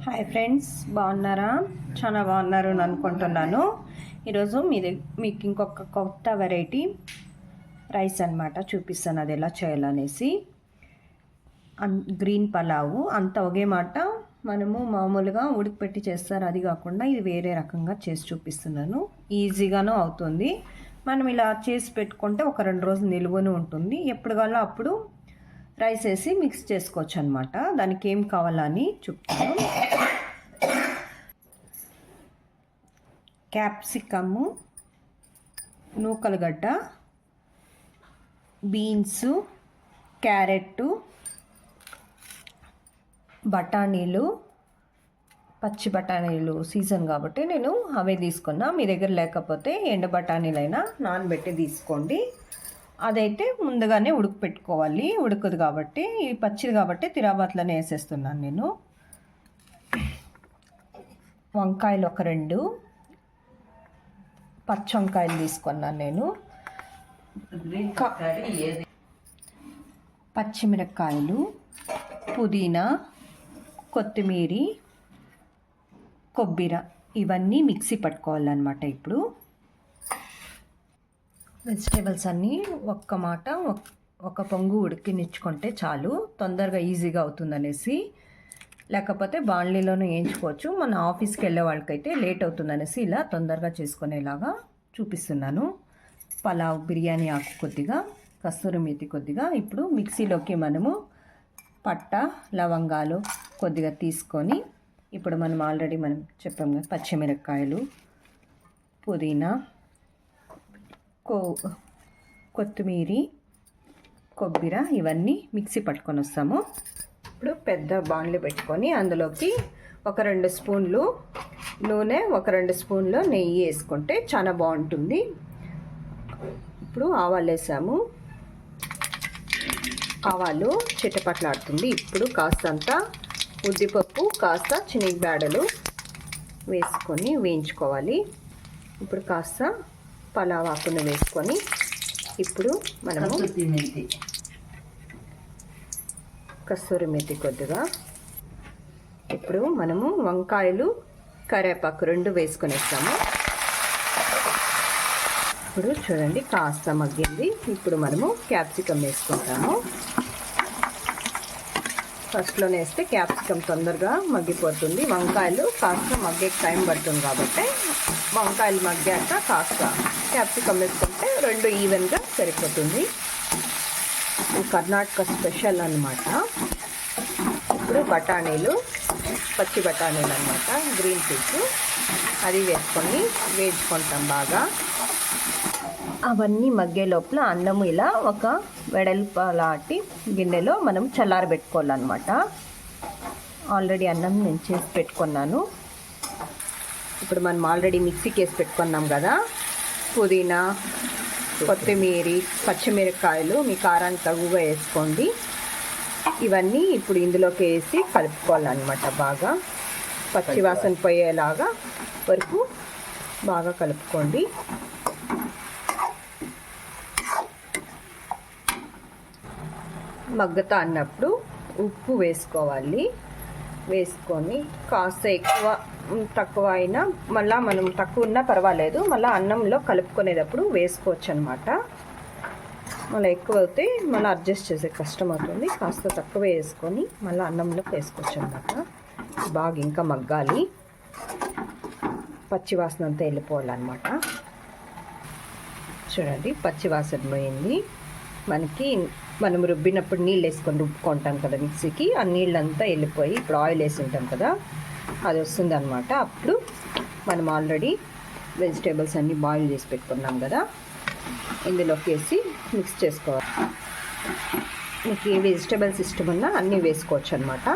Hi friends, బాగున్నారా? చాలా బాగున్నారు అని అనుకుంటున్నాను. ఈరోజు మీకు ఇంకొక కొత్త వెరైటీ రైస్ అన్నమాట చూపిస్తాను, అది ఎలా చేయాలనేసి. గ్రీన్ పలావు అంత ఒకే మాట మనము మామూలుగా ఉడికిపెట్టి చేస్తారు, అది కాకుండా ఇది వేరే రకంగా చేసి చూపిస్తున్నాను. ఈజీగానూ అవుతుంది. మనం ఇలా చేసి పెట్టుకుంటే ఒక 2 రోజులు నిలువను ఉంటుంది. ఎప్పుడు కావాలో అప్పుడు రైస్ వేసి మిక్స్ చేసుకోవచ్చు అనమాట. దానికి ఏం కావాలని చెప్తాను. క్యాప్సికము, నూకలగడ్డ, బీన్స్, క్యారెట్, బఠానీలు, పచ్చి బఠానీలు సీజన్ కాబట్టి నేను అవే తీసుకున్నా. మీ దగ్గర లేకపోతే ఎండ బఠానీలైనా నానబెట్టి తీసుకోండి. అదైతే ముందుగానే ఉడకపెట్టుకోవాలి, ఉడకదు కాబట్టి. ఇది పచ్చిది కాబట్టి తిరాబాత్లోనే వేసేస్తున్నాను నేను. వంకాయలు ఒక 2 పచ్చి వంకాయలు తీసుకున్నాను నేను. పచ్చిమిరపకాయలు, పుదీనా, కొత్తిమీర, కొబ్బరి ఇవన్నీ మిక్సీ పట్టుకోవాలన్నమాట. ఇప్పుడు వెజిటేబుల్స్ అన్నీ ఒక పొంగు ఉడికినిచ్చుకుంటే చాలు, తొందరగా ఈజీగా అవుతుందనేసి. లేకపోతే బాణలీలోనూ వేయించుకోవచ్చు. మన ఆఫీస్కి వెళ్ళే వాళ్ళకైతే లేట్ అవుతుందనేసి ఇలా తొందరగా చేసుకునేలాగా చూపిస్తున్నాను. పలావ్ బిర్యానీ ఆకు కొద్దిగా, కస్తూరి మేతి కొద్దిగా. ఇప్పుడు మిక్సీలోకి మనము పట్ట, లవంగాలు కొద్దిగా తీసుకొని, ఇప్పుడు మనం ఆల్రెడీ చెప్పాం కదా, పచ్చిమిరపకాయలు, పుదీనా, కొత్తిమీర, కొబ్బరి ఇవన్నీ మిక్సీ పట్టుకొని వస్తాము. ఇప్పుడు పెద్ద బాండ్లు పెట్టుకొని అందులోకి ఒక 2 స్పూన్లు నూనె, ఒక 2 స్పూన్లు నెయ్యి వేసుకుంటే చాలా బాగుంటుంది. ఇప్పుడు ఆవాలు వేసాము. ఆవాలు చిటపట్లాడుతుంది. ఇప్పుడు కాస్తంత ఉద్దిపప్పు, కాస్త శనగబేడలు వేసుకొని వేయించుకోవాలి. ఇప్పుడు కాస్త పలావ్ ఆకును వేసుకొని, ఇప్పుడు మనము కస్తూరి మేతి కొద్దిగా, ఇప్పుడు మనము వంకాయలు, కరివేపాకు 2 వేసుకొనేస్తాము. ఇప్పుడు చూడండి కాస్త మగ్గింది. ఇప్పుడు మనము క్యాప్సికమ్ వేసుకుంటాము. ఫస్ట్లోనే వేస్తే క్యాప్సికమ్ తొందరగా మగ్గిపోతుంది. వంకాయలు కాస్త మగ్గే టైం పడుతుంది కాబట్టి వంకాయలు మగ్గాక కాస్త క్యాప్సికమ్ వేసుకుంటే 2 ఈవెన్గా సరిపోతుంది. కర్ణాటక స్పెషల్ అన్నమాట. ఇప్పుడు బఠానీలు, పచ్చి బఠానీలు అన్నమాట, గ్రీన్ పీస్, అది వేసుకొని వేయించుకుంటాం బాగా. అవన్నీ మగ్గే లోపల అన్నము ఇలా ఒక వెడల్పలాంటి గిన్నెలో మనం చల్లారబెట్టుకోవాలన్నమాట. ఆల్రెడీ అన్నం నేను చేసి పెట్టుకున్నాను. ఇప్పుడు మనం ఆల్రెడీ మిక్సీకి వేసి పెట్టుకున్నాం కదా, పుదీనా, కొత్తిమీర, పచ్చిమిరపకాయలు మీ కారానికి తగువ వేసుకోండి. ఇవన్నీ ఇప్పుడు ఇందులోకి వేసి కలుపుకోవాలన్నమాట. బాగా పచ్చివాసన పోయేలాగా వరకు బాగా కలుపుకోండి. మగ్గతా అన్నప్పుడు ఉప్పు వేసుకోవాలి. వేసుకొని కాస్త ఎక్కువ తక్కువ అయినా మళ్ళీ మనం తక్కువ ఉన్నా పర్వాలేదు, మళ్ళీ అన్నంలో కలుపుకునేటప్పుడు వేసుకోవచ్చు అనమాట. మళ్ళీ ఎక్కువ అయితే మళ్ళీ అడ్జస్ట్ చేసే కష్టం అవుతుంది. కాస్త తక్కువ వేసుకొని మళ్ళీ అన్నంలోకి వేసుకోవచ్చు అనమాట. బాగా ఇంకా మగ్గాలి, పచ్చివాసన అంతా వెళ్ళిపోవాలన్నమాట. చూడండి పచ్చివాసన పోయింది. మనం రుబ్బినప్పుడు నీళ్ళు వేసుకొని రుబ్బుకుంటాం కదా మిక్సీకి, ఆ నీళ్ళంతా వెళ్ళిపోయి ఇప్పుడు ఆయిల్ వేసి ఉంటాం కదా, అది వస్తుంది అనమాట. అప్పుడు మనం ఆల్రెడీ వెజిటేబుల్స్ అన్నీ బాయిల్ చేసి పెట్టుకున్నాం కదా, ఇందులోకి వేసి మిక్స్ చేసుకోవాలి. మీకు ఏ వెజిటేబుల్స్ ఇష్టమున్నా అన్నీ వేసుకోవచ్చు అనమాట.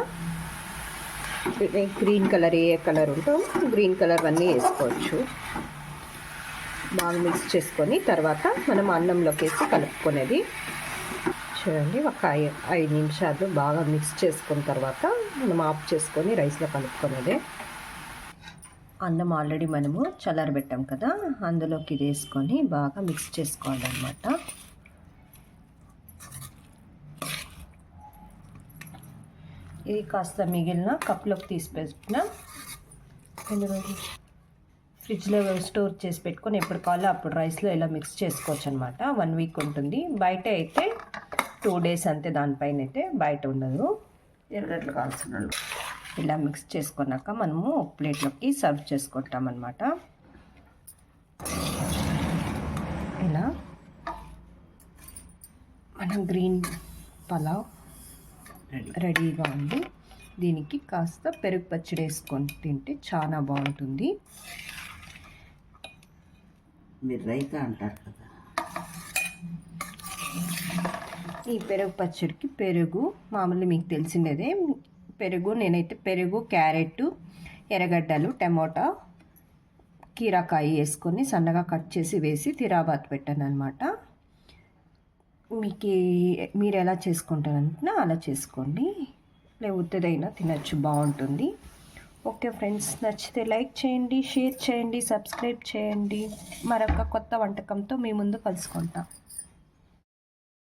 గ్రీన్ కలర్ ఏ కలర్ ఉంటో గ్రీన్ కలర్ అన్నీ వేసుకోవచ్చు. బాగా మిక్స్ చేసుకొని తర్వాత మనం అన్నంలోకి వేసి కలుపుకునేది. చూడండి ఒక 5 నిమిషాలు బాగా మిక్స్ చేసుకున్న తర్వాత మనం ఆఫ్ చేసుకొని రైస్లో కలుపుకునేదే. అన్నం ఆల్రెడీ మనము చల్లారబెట్టాం కదా, అందులోకి ఇది వేసుకొని బాగా మిక్స్ చేసుకోవాలన్నమాట. ఇది కాస్త మిగిలిన కప్లోకి తీసి పెట్టిన ఫ్రిడ్జ్లో స్టోర్ చేసి పెట్టుకొని ఎప్పుడు కావాలో అప్పుడు రైస్లో ఇలా మిక్స్ చేసుకోవచ్చు అనమాట. 1 వీక్ ఉంటుంది. బయట అయితే 2 డేస్ అంతే, దానిపైన అయితే బయట ఉండదు. ఎర్రగడ్డలు కాల్చిన ఇలా మిక్స్ చేసుకున్నాక మనము ప్లేట్లోకి సర్వ్ చేసుకుంటాం అన్నమాట. ఇలా మనం గ్రీన్ పలావ్ రెడీగా ఉంది. దీనికి కాస్త పెరుగు పచ్చడి వేసుకొని తింటే చాలా బాగుంటుంది. మీరు రైతా అంటారు కదా. ఈ పెరుగు పచ్చడికి పెరుగు మామూలు మీకు తెలిసిందేదే. పెరుగు నేనైతే పెరుగు, క్యారెట్, ఎర్రగడ్డలు, టమోటా, కీరాకాయ వేసుకొని సన్నగా కట్ చేసి వేసి తిరాబాత్ పెట్టాను అనమాట. మీకు మీరు ఎలా చేసుకుంటారంటే అలా చేసుకోండి, లేకపోతేదైనా తినచ్చు, బాగుంటుంది. ఓకే ఫ్రెండ్స్, నచ్చితే లైక్ చేయండి, షేర్ చేయండి, సబ్స్క్రైబ్ చేయండి. మరొక కొత్త వంటకంతో మీ ముందు కలుసుకుంటాం.